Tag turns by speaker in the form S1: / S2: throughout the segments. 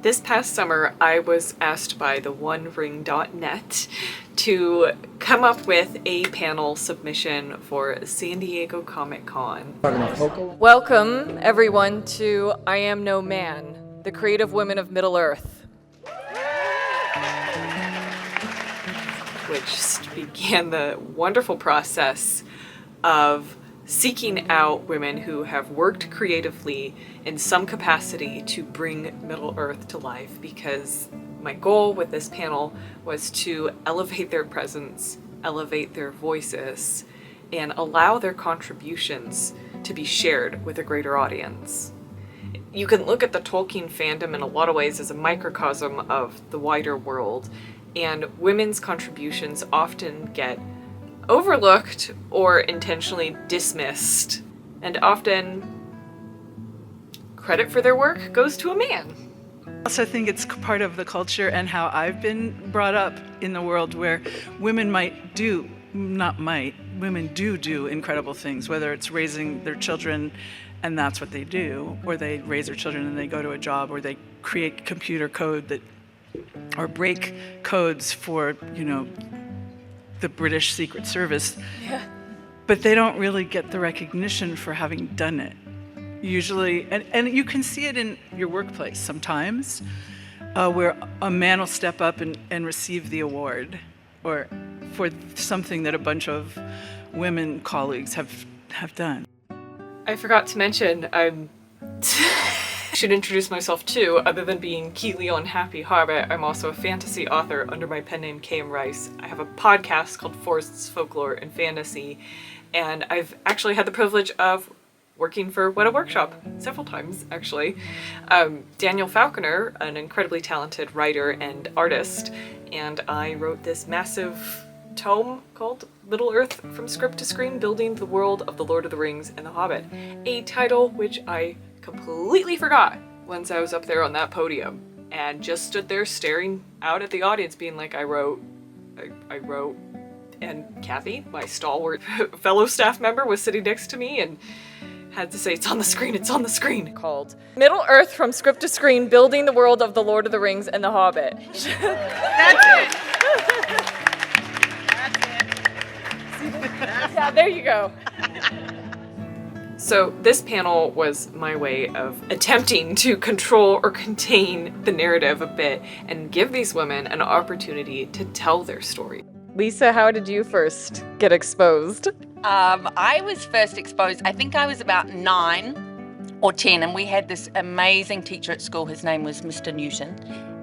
S1: This past summer, I was asked by the OneRing.net to come up with a panel submission for San Diego Comic-Con.
S2: Welcome, everyone, to I Am No Man, the creative women of Middle-earth.
S1: Which began the wonderful process of seeking out women who have worked creatively in some capacity to bring Middle-earth to life, because my goal with this panel was to elevate their presence, elevate their voices, and allow their contributions to be shared with a greater audience. You can look at the Tolkien fandom in a lot of ways as a microcosm of the wider world, and women's contributions often get overlooked or intentionally dismissed, and often credit for their work goes to a man.
S3: I also think it's part of the culture and how I've been brought up in the world where women do incredible things, whether it's raising their children and that's what they do, or they raise their children and they go to a job, or they create computer code or break codes for, the British Secret Service.
S2: Yeah.
S3: But they don't really get the recognition for having done it. Usually, and you can see it in your workplace sometimes, where a man will step up and receive the award, or for something that a bunch of women colleagues have done.
S1: I forgot to mention, I should introduce myself too. Other than being Keeley on Happy Hobbit, I'm also a fantasy author under my pen name K.M. Rice. I have a podcast called Forests, Folklore, and Fantasy, and I've actually had the privilege of working for What a Workshop several times, actually. Daniel Falconer, an incredibly talented writer and artist, and I wrote this massive tome called Middle-earth from Script to Screen, Building the World of the Lord of the Rings and the Hobbit, a title which I completely forgot once I was up there on that podium and just stood there staring out at the audience being like, I wrote, and Kathy, my stalwart fellow staff member, was sitting next to me and had to say, it's on the screen.
S2: Called Middle-earth from Script to Screen, Building the World of the Lord of the Rings and the Hobbit.
S4: That's it.
S2: Yeah, there you go.
S1: So this panel was my way of attempting to control or contain the narrative a bit and give these women an opportunity to tell their story.
S2: Lisa, how did you first get exposed?
S4: I was first exposed, I think I was about 9 or 10, and we had this amazing teacher at school. His name was Mr. Newton,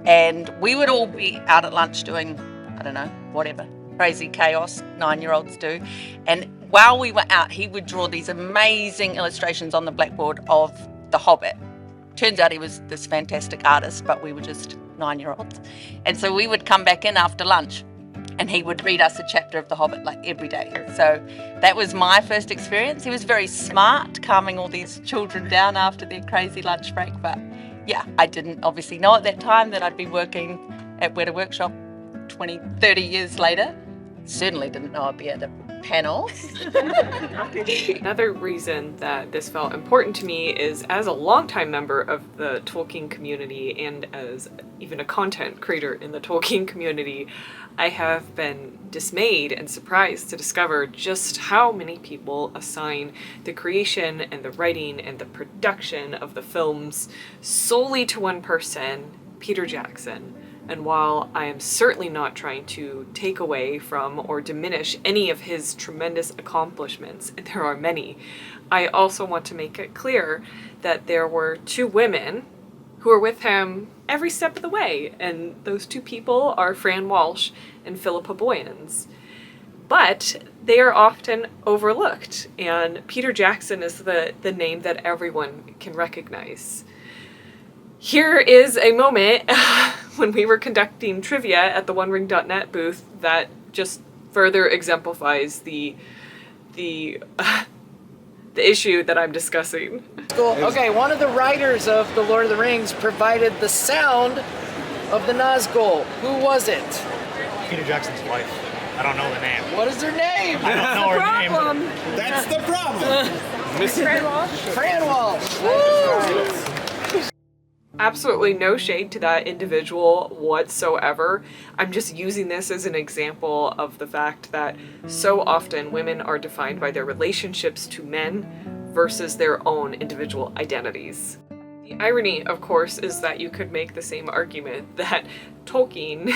S4: and we would all be out at lunch doing, I don't know, whatever, crazy chaos 9-year-olds do. And while we were out, he would draw these amazing illustrations on the blackboard of The Hobbit. Turns out he was this fantastic artist, but we were just 9-year-olds. And so we would come back in after lunch, and he would read us a chapter of The Hobbit like every day. So that was my first experience. He was very smart, calming all these children down after their crazy lunch break. But yeah, I didn't obviously know at that time that I'd be working at What a Workshop 20, 30 years later. Certainly didn't know I'd be at a panel.
S1: Another reason that this felt important to me is, as a longtime member of the Tolkien community and as even a content creator in the Tolkien community, I have been dismayed and surprised to discover just how many people assign the creation and the writing and the production of the films solely to one person, Peter Jackson. And while I am certainly not trying to take away from or diminish any of his tremendous accomplishments, and there are many, I also want to make it clear that there were 2 women who were with him every step of the way, and those 2 people are Fran Walsh and Philippa Boyens. But they are often overlooked, and Peter Jackson is the name that everyone can recognize. Here is a moment when we were conducting trivia at the OneRing.net booth that just further exemplifies the issue that I'm discussing.
S5: Okay, one of the writers of The Lord of the Rings provided the sound of the Nazgul. Who was it?
S6: Peter Jackson's wife. I don't know the name.
S5: What is her name?
S6: I don't know her name.
S7: That's the problem.
S5: Fran Walsh. Fran Walsh. Woo!
S1: absolutely no shade to that individual whatsoever. I'm just using this as an example of the fact that so often women are defined by their relationships to men versus their own individual identities. The irony, of course, is that you could make the same argument that Tolkien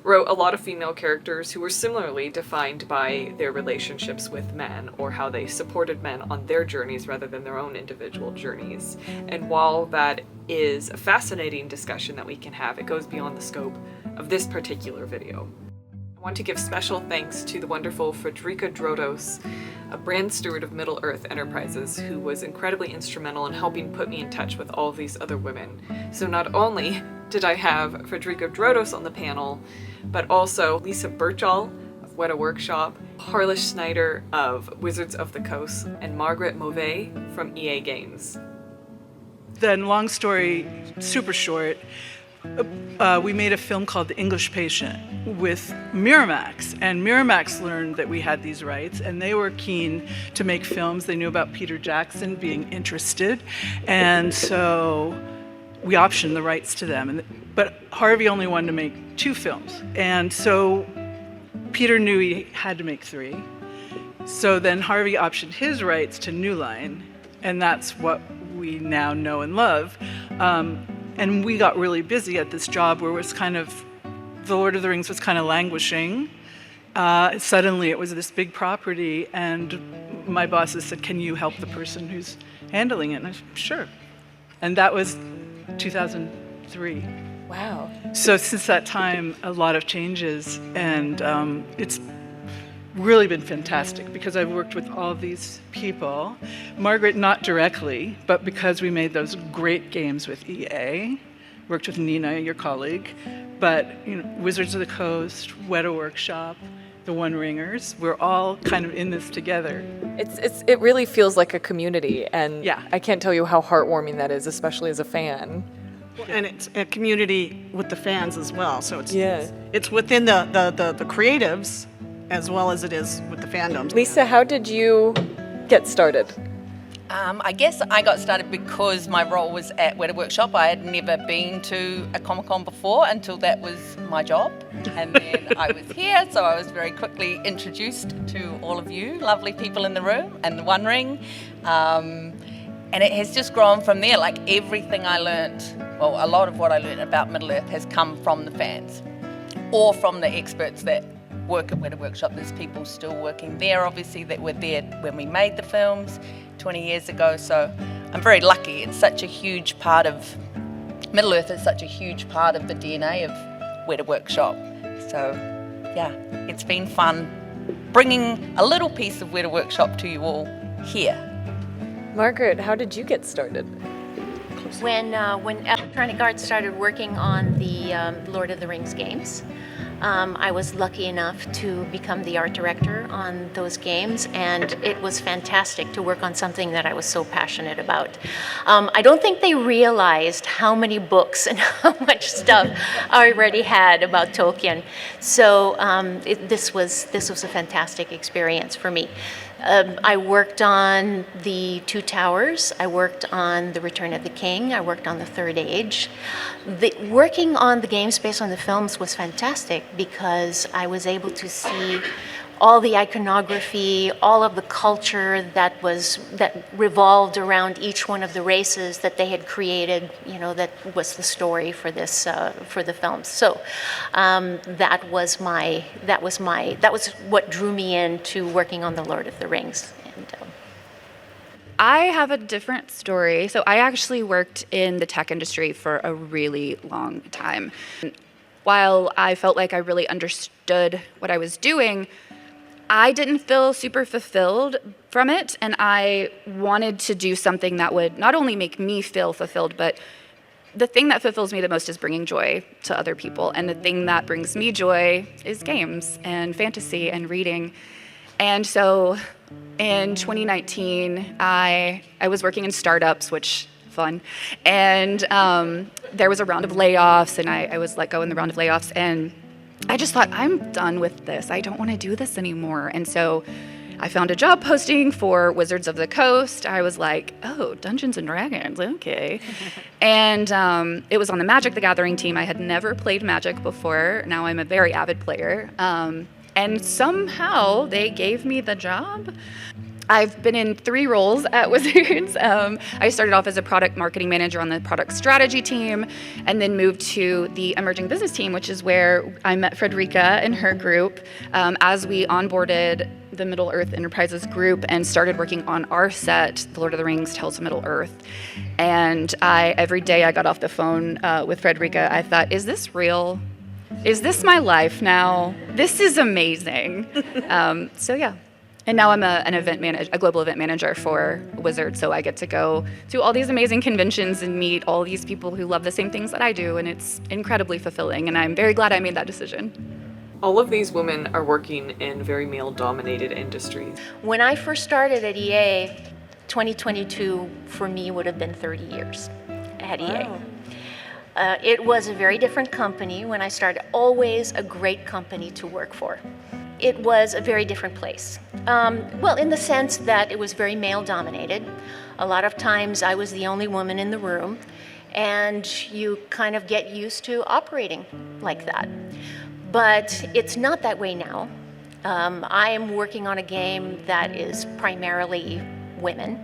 S1: wrote a lot of female characters who were similarly defined by their relationships with men, or how they supported men on their journeys rather than their own individual journeys. And while that is a fascinating discussion that we can have, it goes beyond the scope of this particular video. I want to give special thanks to the wonderful Frederica Drodos, a brand steward of Middle-earth Enterprises, who was incredibly instrumental in helping put me in touch with all of these other women. So not only did I have Frederica Drodos on the panel, but also Lisa Birchall of Weta Workshop, Harlish Snyder of Wizards of the Coast, and Margaret Mauvais from EA Games.
S3: Then, long story, super short, we made a film called The English Patient with Miramax, and Miramax learned that we had these rights, and they were keen to make films. They knew about Peter Jackson being interested, and so we optioned the rights to them. But Harvey only wanted to make 2 films, and so Peter knew he had to make 3. So then Harvey optioned his rights to New Line, and that's what we now know and love. And we got really busy at this job where it was kind of, The Lord of the Rings was kind of languishing. Suddenly it was this big property, and my bosses said, can you help the person who's handling it? And I said, sure. And that was 2003.
S2: Wow.
S3: So since that time, a lot of changes, and it's really been fantastic because I've worked with all of these people. Margaret, not directly, but because we made those great games with EA, worked with Nina, your colleague, but Wizards of the Coast, Weta Workshop, the One Ringers, we're all kind of in this together.
S2: It really feels like a community, and
S3: Yeah.
S2: I can't tell you how heartwarming that is, especially as a fan.
S7: And it's a community with the fans as well. So it's
S2: Yeah.
S7: it's within the creatives as well as it is with the fandoms.
S2: Lisa, how did you get started?
S4: I guess I got started because my role was at Weta Workshop. I had never been to a Comic-Con before until that was my job. And then I was here, so I was very quickly introduced to all of you lovely people in the room and the One Ring. And it has just grown from there. Like everything I learned, well, a lot of what I learned about Middle-earth has come from the fans or from the experts that work at Weta Workshop. There's people still working there, obviously, that were there when we made the films 20 years ago. So I'm very lucky. It's such a huge part of, Middle-earth is such a huge part of the DNA of Weta Workshop. So yeah, it's been fun bringing a little piece of Weta Workshop to you all here.
S2: Margaret, how did you get started?
S8: When Electronic Arts started working on the Lord of the Rings games, I was lucky enough to become the art director on those games, and it was fantastic to work on something that I was so passionate about. I don't think they realized how many books and how much stuff I already had about Tolkien. So this was a fantastic experience for me. I worked on the Two Towers, I worked on The Return of the King, I worked on The Third Age. Working on the games based on the films was fantastic because I was able to see all the iconography, all of the culture that revolved around each one of the races that they had created, that was the story for this for the films. So that was what drew me into working on the Lord of the Rings. And,
S9: I have a different story. So I actually worked in the tech industry for a really long time. While I felt like I really understood what I was doing, I didn't feel super fulfilled from it, and I wanted to do something that would not only make me feel fulfilled, but the thing that fulfills me the most is bringing joy to other people, and the thing that brings me joy is games and fantasy and reading. And so in 2019, I was working in startups, which fun, and there was a round of layoffs, and I was let go in the round of layoffs, and I just thought, I'm done with this. I don't want to do this anymore. And so I found a job posting for Wizards of the Coast. I was like, oh, Dungeons and Dragons, okay. And it was on the Magic the Gathering team. I had never played Magic before. Now I'm a very avid player. And somehow they gave me the job. I've been in 3 roles at Wizards. I started off as a product marketing manager on the product strategy team, and then moved to the emerging business team, which is where I met Frederica and her group as we onboarded the Middle-earth Enterprises group and started working on our set, The Lord of the Rings Tales of Middle-earth. And every day I got off the phone with Frederica, I thought, is this real? Is this my life now? This is amazing. So yeah. And now I'm a global event manager for Wizards, so I get to go to all these amazing conventions and meet all these people who love the same things that I do, and it's incredibly fulfilling, and I'm very glad I made that decision.
S1: All of these women are working in very male-dominated industries.
S8: When I first started at EA, 2022 for me would have been 30 years at EA. It was a very different company when I started, always a great company to work for. It was a very different place. Well, in the sense that it was very male-dominated. A lot of times I was the only woman in the room, and you kind of get used to operating like that. But it's not that way now. I am working on a game that is primarily women.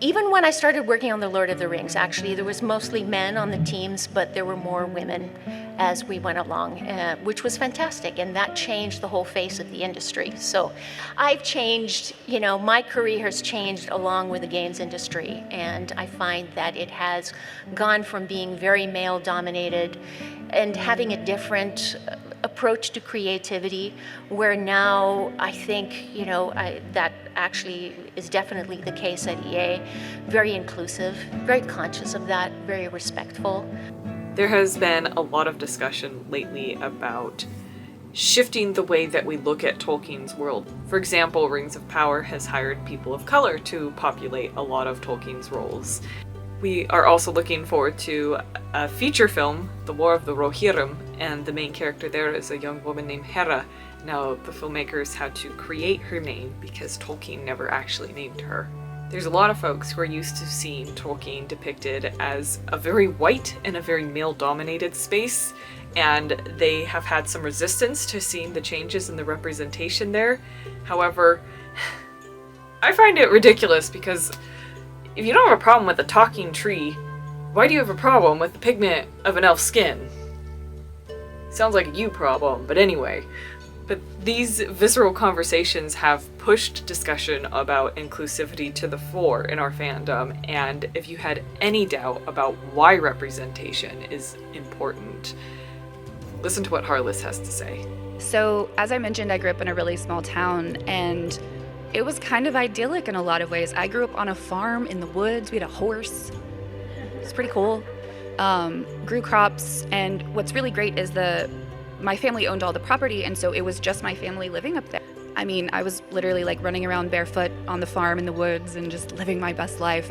S8: Even when I started working on The Lord of the Rings, actually, there was mostly men on the teams, but there were more women as we went along, which was fantastic, and that changed the whole face of the industry. So I've changed, my career has changed along with the games industry, and I find that it has gone from being very male-dominated and having a different approach to creativity, where now I think, that actually is definitely the case at EA. Very inclusive, very conscious of that, very respectful.
S1: There has been a lot of discussion lately about shifting the way that we look at Tolkien's world. For example, Rings of Power has hired people of color to populate a lot of Tolkien's roles. We are also looking forward to a feature film, The War of the Rohirrim, and the main character there is a young woman named Hera. Now, the filmmakers had to create her name because Tolkien never actually named her. There's a lot of folks who are used to seeing Tolkien depicted as a very white and a very male-dominated space, and they have had some resistance to seeing the changes in the representation there. However, I find it ridiculous because if you don't have a problem with a talking tree, why do you have a problem with the pigment of an elf's skin? Sounds like a you problem, but anyway. But these visceral conversations have pushed discussion about inclusivity to the fore in our fandom, and if you had any doubt about why representation is important, listen to what Harless has to say.
S9: So, as I mentioned, I grew up in a really small town, and it was kind of idyllic in a lot of ways. I grew up on a farm in the woods. We had a horse. It's pretty cool. Grew crops, and what's really great is my family owned all the property, and so it was just my family living up there. I mean, I was literally like running around barefoot on the farm in the woods and just living my best life.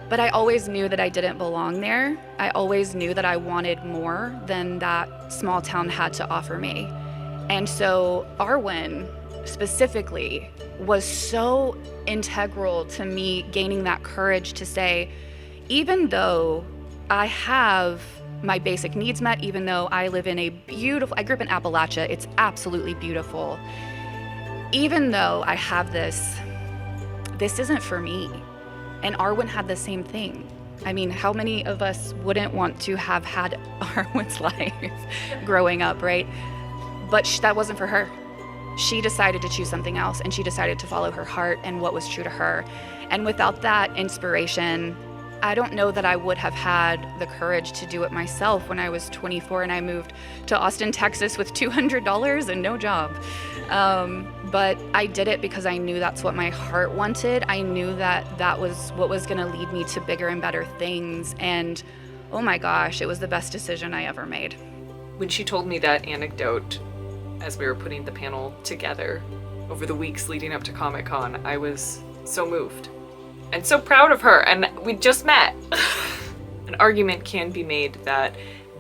S9: But I always knew that I didn't belong there. I always knew that I wanted more than that small town had to offer me. And so Arwen specifically was so integral to me gaining that courage to say, even though I have my basic needs met, even though I live in I grew up in Appalachia, it's absolutely beautiful. Even though I have this isn't for me. And Arwen had the same thing. I mean, how many of us wouldn't want to have had Arwen's life growing up, right? But that wasn't for her. She decided to choose something else, and she decided to follow her heart and what was true to her. And without that inspiration, I don't know that I would have had the courage to do it myself when I was 24 and I moved to Austin, Texas with $200 and no job. But I did it because I knew that's what my heart wanted. I knew that was what was going to lead me to bigger and better things. And oh my gosh, it was the best decision I ever made.
S1: When she told me that anecdote as we were putting the panel together over the weeks leading up to Comic-Con, I was so moved and so proud of her, and we just met. An argument can be made that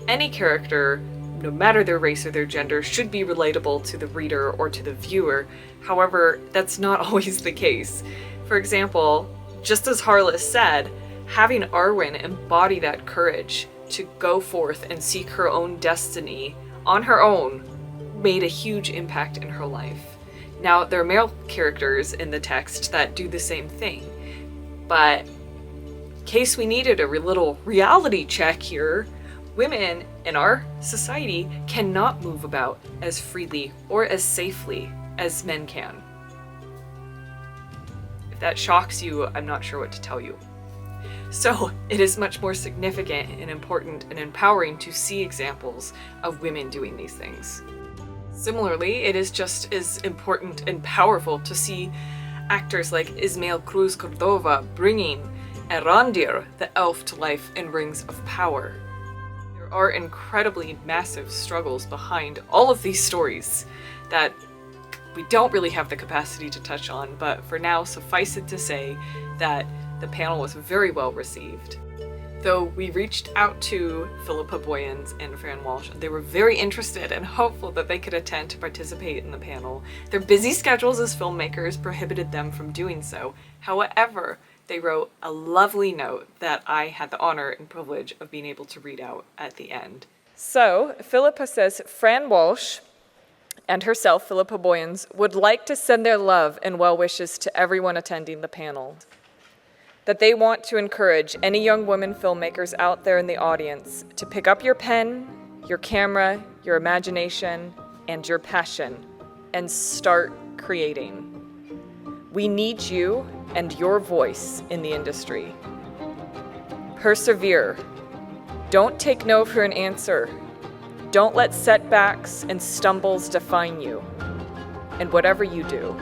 S1: any character no matter their race or their gender, should be relatable to the reader or to the viewer. However, that's not always the case. For example, just as Harless said, having Arwen embody that courage to go forth and seek her own destiny on her own made a huge impact in her life. Now, there are male characters in the text that do the same thing, but in case we needed a little reality check here, women in our society cannot move about as freely or as safely as men can. If that shocks you, I'm not sure what to tell you. So it is much more significant and important and empowering to see examples of women doing these things. Similarly, it is just as important and powerful to see actors like Ismael Cruz Cordova bringing Erandir, the elf, to life in Rings of Power. There are incredibly massive struggles behind all of these stories that we don't really have the capacity to touch on, but for now, suffice it to say that the panel was very well received. Though we reached out to Philippa Boyens and Fran Walsh, they were very interested and hopeful that they could attend to participate in the panel. Their busy schedules as filmmakers prohibited them from doing so. However, they wrote a lovely note that I had the honor and privilege of being able to read out at the end.
S2: So, Philippa says Fran Walsh and herself, Philippa Boyens, would like to send their love and well wishes to everyone attending the panel. That they want to encourage any young women filmmakers out there in the audience to pick up your pen, your camera, your imagination, and your passion, and start creating. We need you and your voice in the industry. Persevere. Don't take no for an answer. Don't let setbacks and stumbles define you. And whatever you do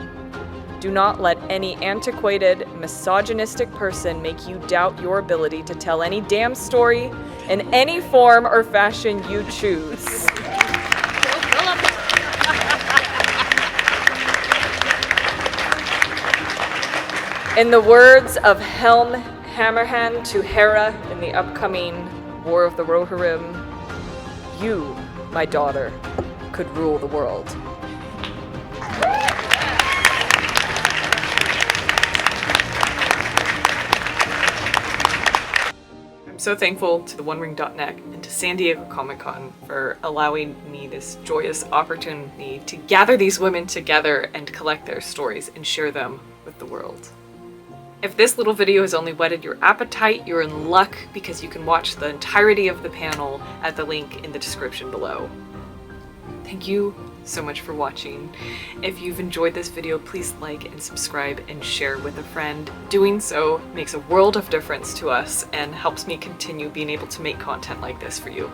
S2: not let any antiquated, misogynistic person make you doubt your ability to tell any damn story in any form or fashion you choose. In the words of Helm Hammerhand to Hera in the upcoming War of the Rohirrim, you, my daughter, could rule the world.
S1: I'm so thankful to the OneRing.net and to San Diego Comic-Con for allowing me this joyous opportunity to gather these women together and collect their stories and share them with the world. If this little video has only whetted your appetite, you're in luck because you can watch the entirety of the panel at the link in the description below. Thank you so much for watching. If you've enjoyed this video, please like and subscribe and share with a friend. Doing so makes a world of difference to us and helps me continue being able to make content like this for you.